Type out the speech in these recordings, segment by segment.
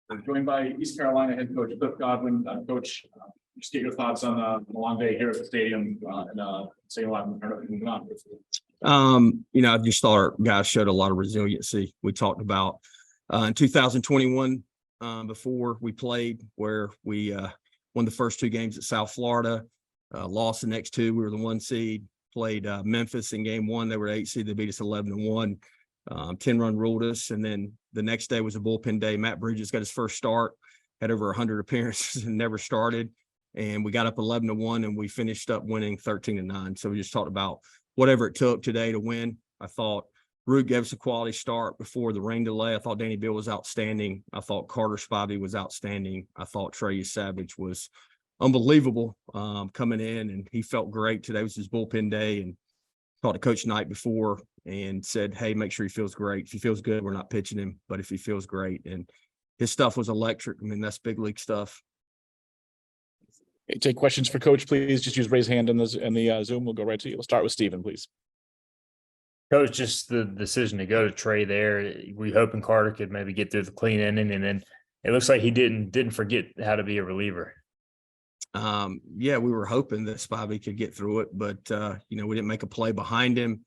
We're joined by East Carolina head coach Godwin. Coach, just get your thoughts on the long day here at the stadium and say a lot moving on. I just thought our guys showed a lot of resiliency. We talked about in 2021 before we played, where we won the first two games at South Florida, lost the next two. We were the 1 seed. Played Memphis in game one. They were 8 seed. They beat us 11-1. 10-run ruled us, and then the next day was a bullpen day. Matt Bridges got his first start, had over 100 appearances and never started. And we got up 11-1, and we finished up winning 13-9. So we just talked about whatever it took today to win. I thought Root gave us a quality start before the rain delay. I thought Danny Bill was outstanding. I thought Carter Spivey was outstanding. I thought Trey Yesavage was unbelievable coming in, and he felt great. Today was his bullpen day, and talked to Coach Knight before and said, hey, make sure he feels great. If he feels good, we're not pitching him, but if he feels great. And his stuff was electric. I mean, that's big league stuff. Okay, take questions for Coach, please. Just use raise hand in the Zoom. We'll go right to you. We'll start with Stephen, please. Coach, just the decision to go to Trey there. We hoping Carter could maybe get through the clean inning, and then it looks like he didn't forget how to be a reliever. Yeah, we were hoping that Spivey could get through it, but we didn't make a play behind him,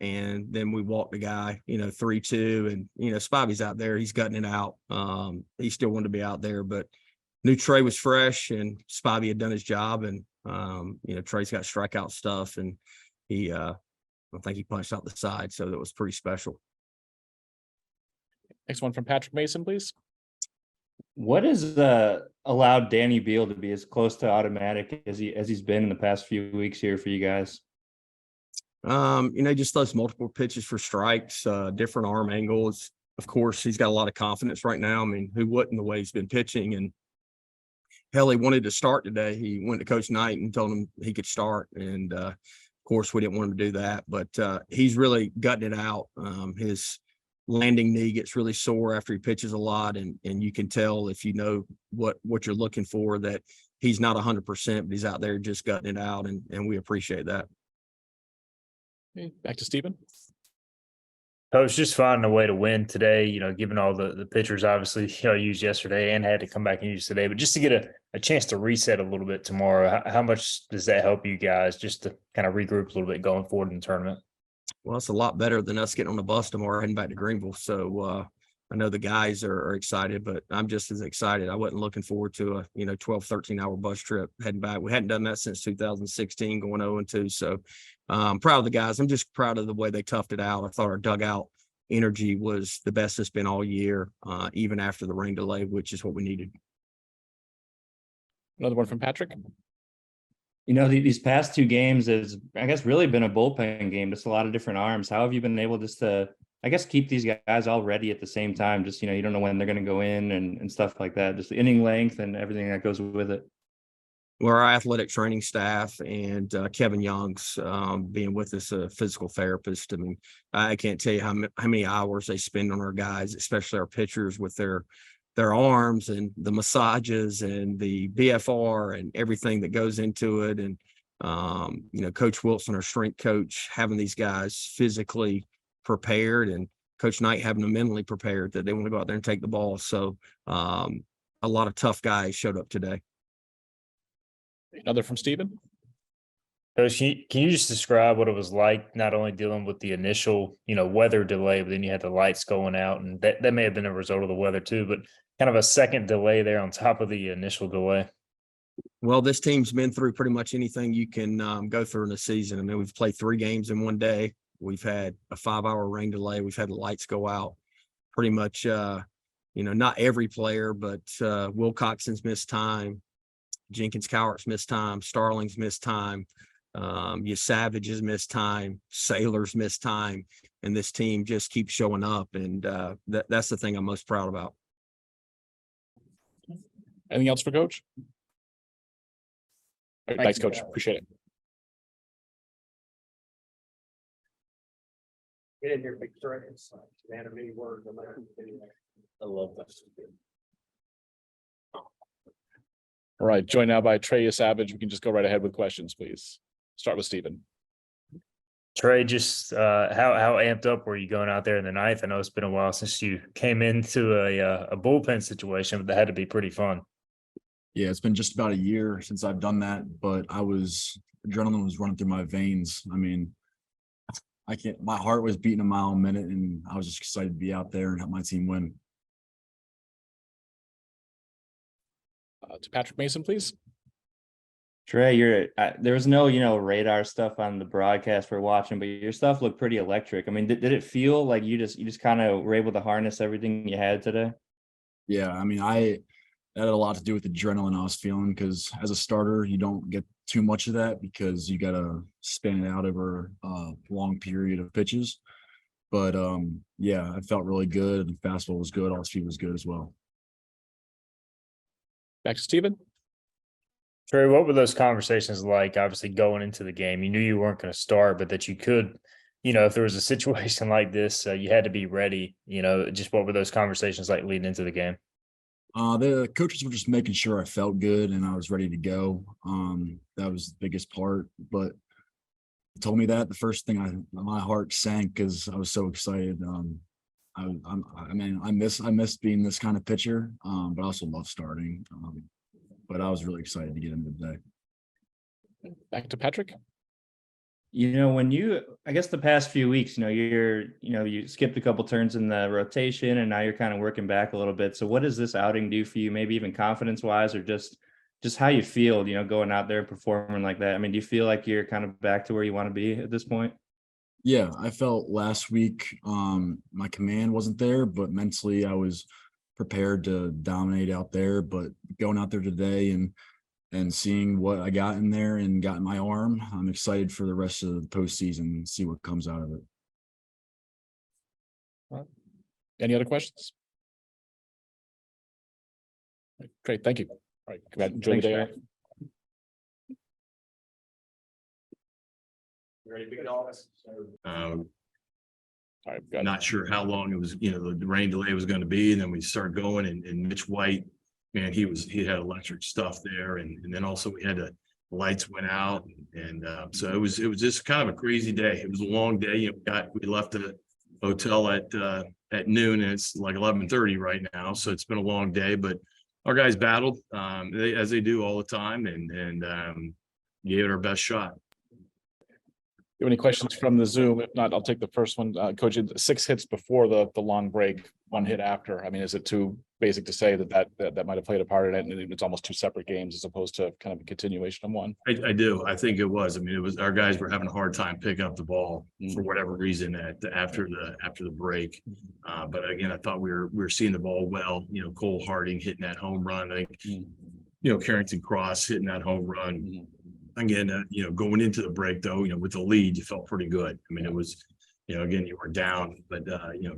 and then we walked the guy, 3-2, and Spivey's out there, he's gutting it out. He still wanted to be out there, but knew Trey was fresh and Spivey had done his job, and Trey's got strikeout stuff, and I think he punched out the side, so that was pretty special. Next one from Patrick Mason, please. What has allowed Danny Beal to be as close to automatic as he's been in the past few weeks here for you guys? Just those multiple pitches for strikes, different arm angles. Of course, he's got a lot of confidence right now. I mean, who wouldn't, the way he's been pitching? And hell, he wanted to start today. He went to Coach Knight and told him he could start. And of course, we didn't want him to do that, but he's really gutting it out. His landing knee gets really sore after he pitches a lot, and you can tell if you know what you're looking for that he's not 100%, but he's out there just gutting it out, and we appreciate that. Okay, back to Stephen. Coach, just finding a way to win today, given all the pitchers obviously used yesterday and had to come back and use today, but just to get a chance to reset a little bit tomorrow, how much does that help you guys just to kind of regroup a little bit going forward in the tournament? Well, it's a lot better than us getting on the bus tomorrow heading back to Greenville. So I know the guys are excited, but I'm just as excited. I wasn't looking forward to a 12, 13-hour bus trip heading back. We hadn't done that since 2016, going 0-2. So I'm proud of the guys. I'm just proud of the way they toughed it out. I thought our dugout energy was the best it's been all year, even after the rain delay, which is what we needed. Another one from Patrick. These past two games has, I guess, really been a bullpen game. Just a lot of different arms. How have you been able just to, I guess, keep these guys all ready at the same time? Just, you don't know when they're going to go in and stuff like that. Just the inning length and everything that goes with it. Well, our athletic training staff and Kevin Young's being with us, a physical therapist. I mean, I can't tell you how many hours they spend on our guys, especially our pitchers, with their arms and the massages and the BFR and everything that goes into it. And, Coach Wilson, our strength coach, having these guys physically prepared, and Coach Knight having them mentally prepared that they want to go out there and take the ball. So a lot of tough guys showed up today. Another from Stephen. Coach, can you just describe what it was like, not only dealing with the initial, weather delay, but then you had the lights going out, and that may have been a result of the weather too, but kind of a second delay there on top of the initial delay? Well, this team's been through pretty much anything you can go through in a season. I mean, we've played 3 games in one day. We've had a 5-hour rain delay. We've had the lights go out. Pretty much, not every player, but Wilcoxon's missed time. Jenkins Cowart's missed time. Starling's missed time. Yesavage has missed time. Sailor's missed time. And this team just keeps showing up. And that's the thing I'm most proud about. Anything else for Coach? All right, thanks, Coach. Appreciate it. Get in here, Victoria. Animated word. I love that. All right, joined now by Trey Yesavage. We can just go right ahead with questions, please. Start with Stephen. Trey, just how amped up were you going out there in the ninth? I know it's been a while since you came into a bullpen situation, but that had to be pretty fun. Yeah, it's been just about a year since I've done that, but adrenaline was running through my veins. I mean, my heart was beating a mile a minute, and I was just excited to be out there and help my team win. To Patrick Mason, please. Trey, there was no, radar stuff on the broadcast we're watching, but your stuff looked pretty electric. I mean, did it feel like you just kind of were able to harness everything you had today? Yeah, I mean, that had a lot to do with the adrenaline I was feeling, because as a starter, you don't get too much of that because you got to span it out over a long period of pitches. But yeah, I felt really good. The fastball was good. All speed was good as well. Back to Steven. Trey, what were those conversations like? Obviously, going into the game, you knew you weren't going to start, but that you could, if there was a situation like this, you had to be ready. Just what were those conversations like leading into the game? The coaches were just making sure I felt good and I was ready to go. That was the biggest part. But they told me that the first thing my heart sank because I was so excited. I miss being this kind of pitcher, but I also love starting. But I was really excited to get into the day. Back to Patrick. I guess the past few weeks, you skipped a couple turns in the rotation and now you're kind of working back a little bit. So what does this outing do for you? Maybe even confidence wise, or just how you feel, going out there and performing like that? I mean, do you feel like you're kind of back to where you want to be at this point? Yeah, I felt last week my command wasn't there, but mentally I was prepared to dominate out there. But going out there today and seeing what I got in there and got in my arm, I'm excited for the rest of the postseason and see what comes out of it. All right. Any other questions? Great, thank you. All right, enjoy the day. Trey. Ready to begin all this? All right, go ahead. Not sure how long it was, the rain delay was going to be. And then we started going and Mitch White, man, he had electric stuff there. And then also we had the lights went out. And so it was just kind of a crazy day. It was a long day. We left the hotel at noon and it's like 11:30 right now. So it's been a long day, but our guys battled as they do all the time and gave it our best shot. You have any questions from the Zoom? If not, I'll take the first one. Coach, 6 hits before the long break, 1 hit after. I mean, is it too basic to say that might have played a part in it, and it's almost 2 separate games as opposed to kind of a continuation of one? I do. I think it was. I mean, it was our guys were having a hard time picking up the ball for whatever reason after the break. But again, I thought we were seeing the ball well. Cole Harding hitting that home run. I think Carrington Cross hitting that home run. Again, going into the break though, with the lead, you felt pretty good. I mean, it was, again, you were down, but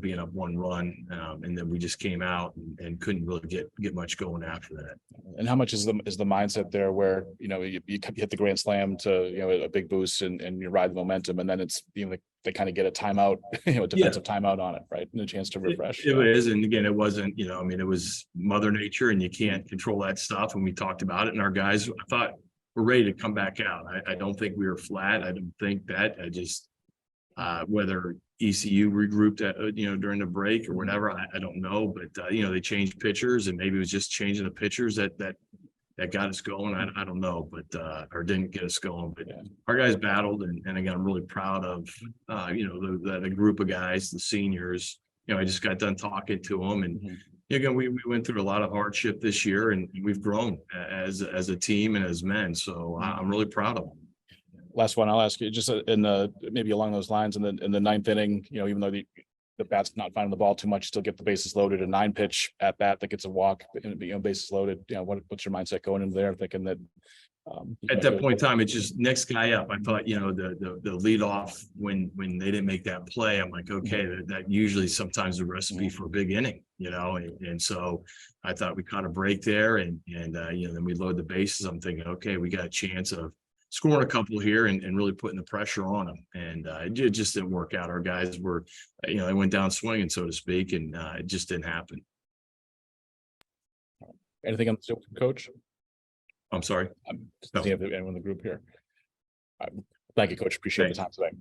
being up 1 run, and then we just came out and couldn't really get much going after that. And how much is the mindset there where you hit the grand slam to a big boost and you ride the momentum, and then it's they kind of get a timeout, a defensive timeout on it, right, and a chance to refresh. It is, and again, it wasn't, it was Mother Nature, and you can't control that stuff. And we talked about it, and our guys, I thought, we're ready to come back out. I don't think we were flat. I don't think that. I just whether ECU regrouped during the break or whatever, I don't know. But they changed pitchers, and maybe it was just changing the pitchers that got us going. I don't know, but or didn't get us going. But our guys battled, and again, I'm really proud of the group of guys, the seniors. I just got done talking to them, and again, we went through a lot of hardship this year, and we've grown as a team and as men. So I'm really proud of them. Last one, I'll ask you, just maybe along those lines, in the 9th inning, even though the bat's not finding the ball too much, still get the bases loaded, a 9-pitch at bat that gets a walk, bases loaded. What's your mindset going into there, thinking that at that point in time, it's just next guy up. I thought, the lead off when they didn't make that play, I'm like, okay, that usually sometimes the recipe for a big inning, and so I thought we caught a break there, and then we load the bases. I'm thinking, okay, we got a chance of scoring a couple here and really putting the pressure on them, and it just didn't work out. Our guys were, they went down swinging, so to speak, and it just didn't happen. Anything on the coach? I'm sorry. I'm just seeing if anyone in the group here. Thank you, Coach. Appreciate the time today.